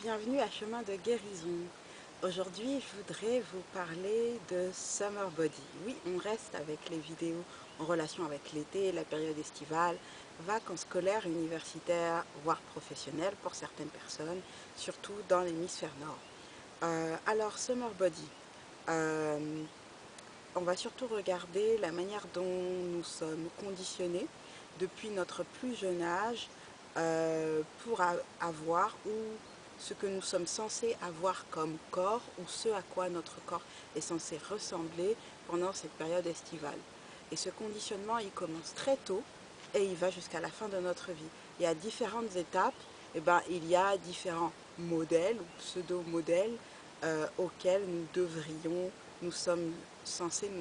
Bienvenue à Chemin de Guérison. Aujourd'hui, je voudrais vous parler de Summer Body. Oui, on reste avec les vidéos en relation avec l'été, la période estivale, vacances scolaires, universitaires, voire professionnelles pour certaines personnes, surtout dans l'hémisphère nord. Alors, Summer Body, euh, on va surtout regarder la manière dont nous sommes conditionnés depuis notre plus jeune âge pour avoir ou ce que nous sommes censés avoir comme corps ou ce à quoi notre corps est censé ressembler pendant cette période estivale. Et ce conditionnement, il commence très tôt et il va jusqu'à la fin de notre vie. Et à différentes étapes, il y a différents modèles ou pseudo-modèles auxquels nous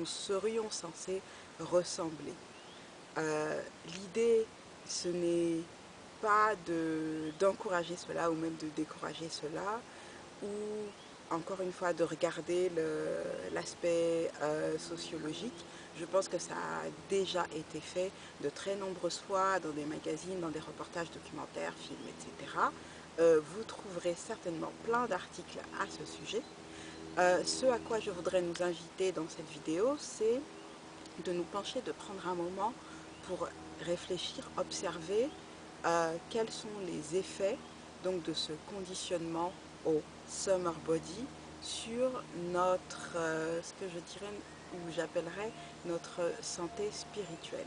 serions censés ressembler. L'idée, ce n'est pas d'encourager cela ou même de décourager cela, ou encore une fois de regarder l'aspect sociologique. Je pense que ça a déjà été fait de très nombreuses fois dans des magazines, dans des reportages documentaires, films, etc. Vous trouverez certainement plein d'articles à ce sujet. Ce à quoi je voudrais nous inviter dans cette vidéo, c'est de nous pencher, de prendre un moment pour réfléchir, observer quels sont les effets donc, de ce conditionnement au summer body sur notre, ce que je dirais ou j'appellerais notre santé spirituelle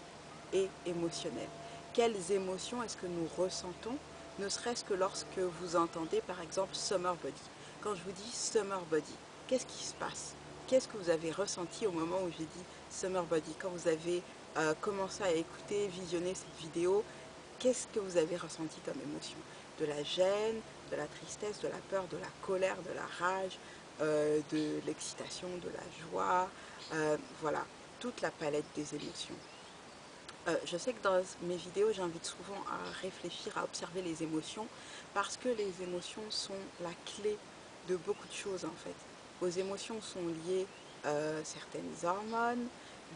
et émotionnelle. Quelles émotions est-ce que nous ressentons, ne serait-ce que lorsque vous entendez par exemple summer body. Quand je vous dis summer body, qu'est-ce qui se passe? Qu'est-ce que vous avez ressenti au moment où j'ai dit summer body? Quand vous avez commencé à écouter, visionner cette vidéo, qu'est-ce que vous avez ressenti comme émotion? De la gêne, de la tristesse, de la peur, de la colère, de la rage, de l'excitation, de la joie, voilà, toute la palette des émotions. Je sais que dans mes vidéos, j'invite souvent à réfléchir, à observer les émotions, parce que les émotions sont la clé de beaucoup de choses en fait. Aux émotions sont liées certaines hormones,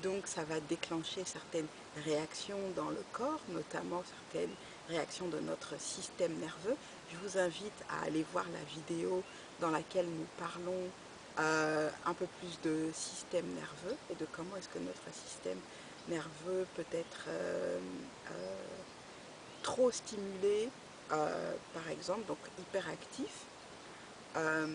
donc ça va déclencher certaines réactions dans le corps, notamment certaines réactions de notre système nerveux. Je vous invite à aller voir la vidéo dans laquelle nous parlons un peu plus de système nerveux et de comment est-ce que notre système nerveux peut être trop stimulé, par exemple, donc hyperactif. Euh,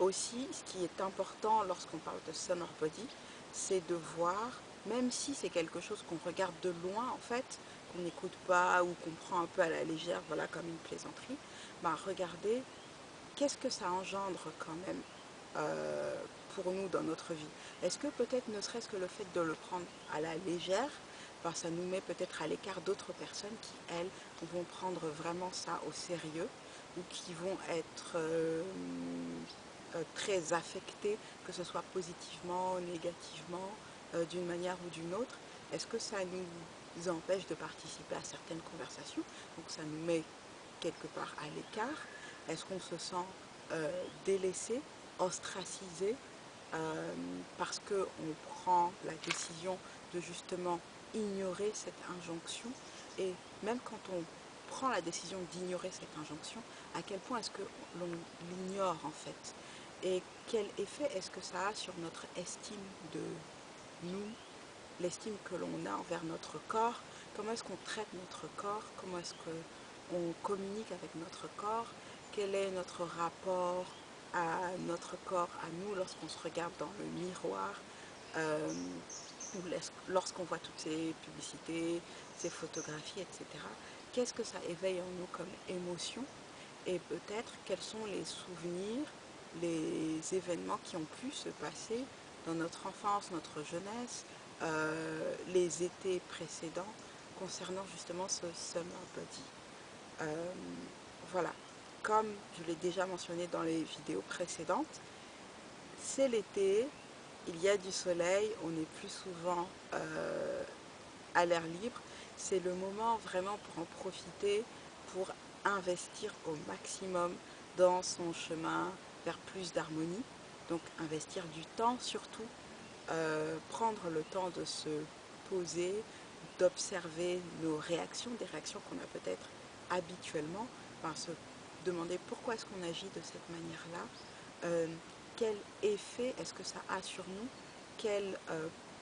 Aussi, ce qui est important lorsqu'on parle de summer body, c'est de voir, même si c'est quelque chose qu'on regarde de loin en fait, qu'on n'écoute pas ou qu'on prend un peu à la légère, voilà, comme une plaisanterie, regardez qu'est-ce que ça engendre quand même euh, pour nous dans notre vie. Est-ce que peut-être ne serait-ce que le fait de le prendre à la légère, ça nous met peut-être à l'écart d'autres personnes qui, elles, vont prendre vraiment ça au sérieux ou qui vont être très affectées, que ce soit positivement, négativement, d'une manière ou d'une autre. Est-ce que ça nous empêche de participer à certaines conversations? Donc ça nous met quelque part à l'écart. Est-ce qu'on se sent délaissé, ostracisé parce qu'on prend la décision de justement ignorer cette injonction? Et même quand on prend la décision d'ignorer cette injonction, à quel point est-ce que l'on l'ignore en fait? Et quel effet est-ce que ça a sur notre estime de nous, l'estime que l'on a envers notre corps? Comment est-ce qu'on traite notre corps? Comment est-ce qu'on communique avec notre corps? Quel est notre rapport à notre corps, à nous, lorsqu'on se regarde dans le miroir, euh, ou lorsqu'on voit toutes ces publicités, ces photographies, etc. Qu'est-ce que ça éveille en nous comme émotion? Et peut-être quels sont les souvenirs, les événements qui ont pu se passer dans notre enfance, notre jeunesse, les étés précédents concernant justement ce summer body. Euh, voilà, comme je l'ai déjà mentionné dans les vidéos précédentes, c'est l'été, il y a du soleil, on est plus souvent à l'air libre. C'est le moment vraiment pour en profiter, pour investir au maximum dans son chemin vers plus d'harmonie. Donc investir du temps surtout, prendre le temps de se poser, d'observer nos réactions, des réactions qu'on a peut-être habituellement, parce demander pourquoi est-ce qu'on agit de cette manière-là, quel effet est-ce que ça a sur nous, quelle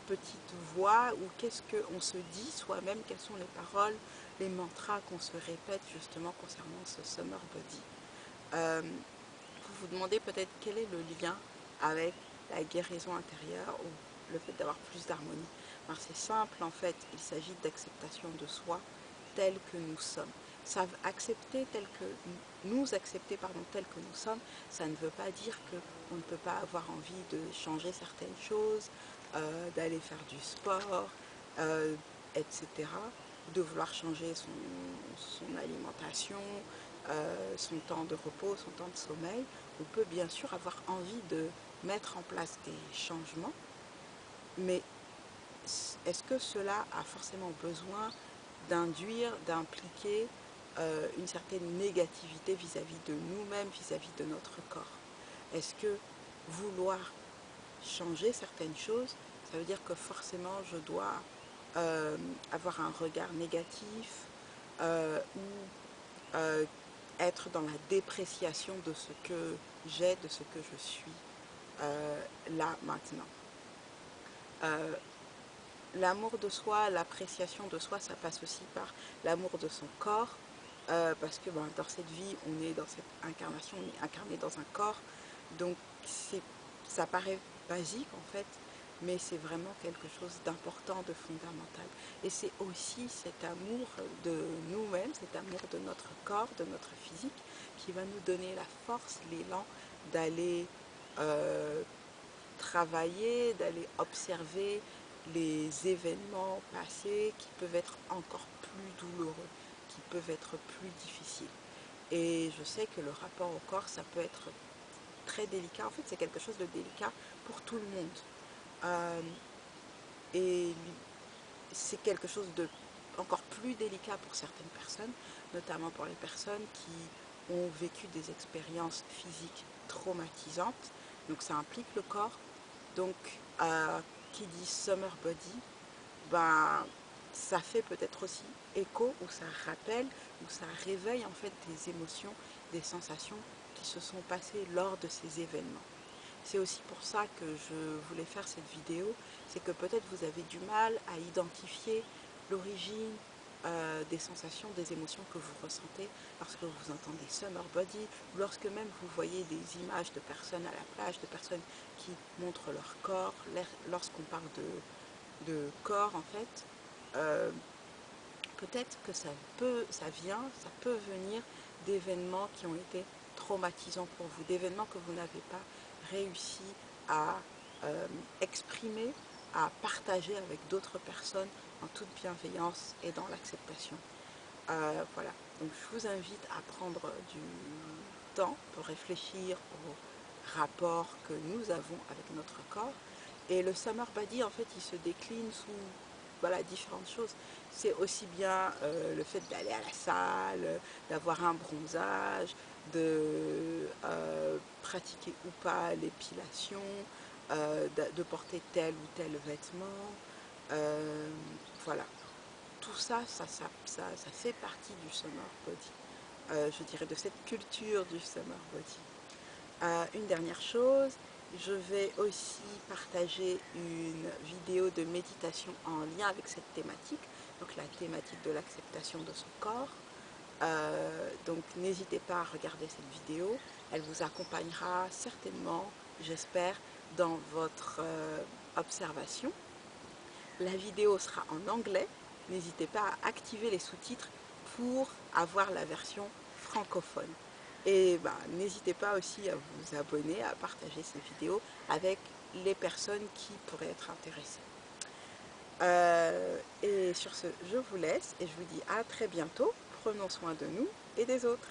petite voix ou qu'est-ce qu'on se dit soi-même, quelles sont les paroles, les mantras qu'on se répète justement concernant ce summer body. Vous vous demandez peut-être quel est le lien avec la guérison intérieure ou le fait d'avoir plus d'harmonie. C'est simple en fait, il s'agit d'acceptation de soi tel que nous sommes. Accepter tel que nous accepter tel que nous sommes, ça ne veut pas dire qu'on ne peut pas avoir envie de changer certaines choses, d'aller faire du sport, etc. De vouloir changer son alimentation, son temps de repos, son temps de sommeil. On peut bien sûr avoir envie de mettre en place des changements, mais est-ce que cela a forcément besoin d'impliquer une certaine négativité vis-à-vis de nous-mêmes, vis-à-vis de notre corps? Est-ce que vouloir changer certaines choses, ça veut dire que forcément je dois avoir un regard négatif ou être dans la dépréciation de ce que j'ai, de ce que je suis là maintenant? L'amour de soi, l'appréciation de soi, ça passe aussi par l'amour de son corps, parce que dans cette vie, on est dans cette incarnation, on est incarné dans un corps, donc ça paraît basique en fait, mais c'est vraiment quelque chose d'important, de fondamental. Et c'est aussi cet amour de nous-mêmes, cet amour de notre corps, de notre physique, qui va nous donner la force, l'élan d'aller travailler, d'aller observer les événements passés qui peuvent être encore plus douloureux, qui peuvent être plus difficiles. Et je sais que le rapport au corps, ça peut être très délicat. En fait, c'est quelque chose de délicat pour tout le monde. Et c'est quelque chose de encore plus délicat pour certaines personnes, notamment pour les personnes qui ont vécu des expériences physiques traumatisantes. Donc ça implique le corps. Donc qui dit summer body, ça fait peut-être aussi écho, ou ça rappelle, ou ça réveille en fait des émotions, des sensations qui se sont passées lors de ces événements. C'est aussi pour ça que je voulais faire cette vidéo, c'est que peut-être vous avez du mal à identifier l'origine des sensations, des émotions que vous ressentez lorsque vous entendez summer body, ou lorsque même vous voyez des images de personnes à la plage, de personnes qui montrent leur corps. Lorsqu'on parle de corps en fait, peut-être que ça peut venir d'événements qui ont été traumatisants pour vous, d'événements que vous n'avez pas réussi à exprimer, à partager avec d'autres personnes en toute bienveillance et dans l'acceptation. Voilà, donc je vous invite à prendre du temps pour réfléchir au rapport que nous avons avec notre corps. Et le summer body, en fait, il se décline sous différentes choses. C'est aussi bien le fait d'aller à la salle, d'avoir un bronzage, de pratiquer ou pas l'épilation, de porter tel ou tel vêtement. Voilà. Tout ça, ça fait partie du summer body. Je dirais de cette culture du summer body. Une dernière chose, je vais aussi partager une vidéo de méditation en lien avec cette thématique, donc la thématique de l'acceptation de son corps. Donc n'hésitez pas à regarder cette vidéo, elle vous accompagnera certainement, j'espère, dans votre observation. La vidéo sera en anglais, n'hésitez pas à activer les sous-titres pour avoir la version francophone. Et n'hésitez pas aussi à vous abonner, à partager ces vidéos avec les personnes qui pourraient être intéressées. Et sur ce, je vous laisse et je vous dis à très bientôt. Prenons soin de nous et des autres.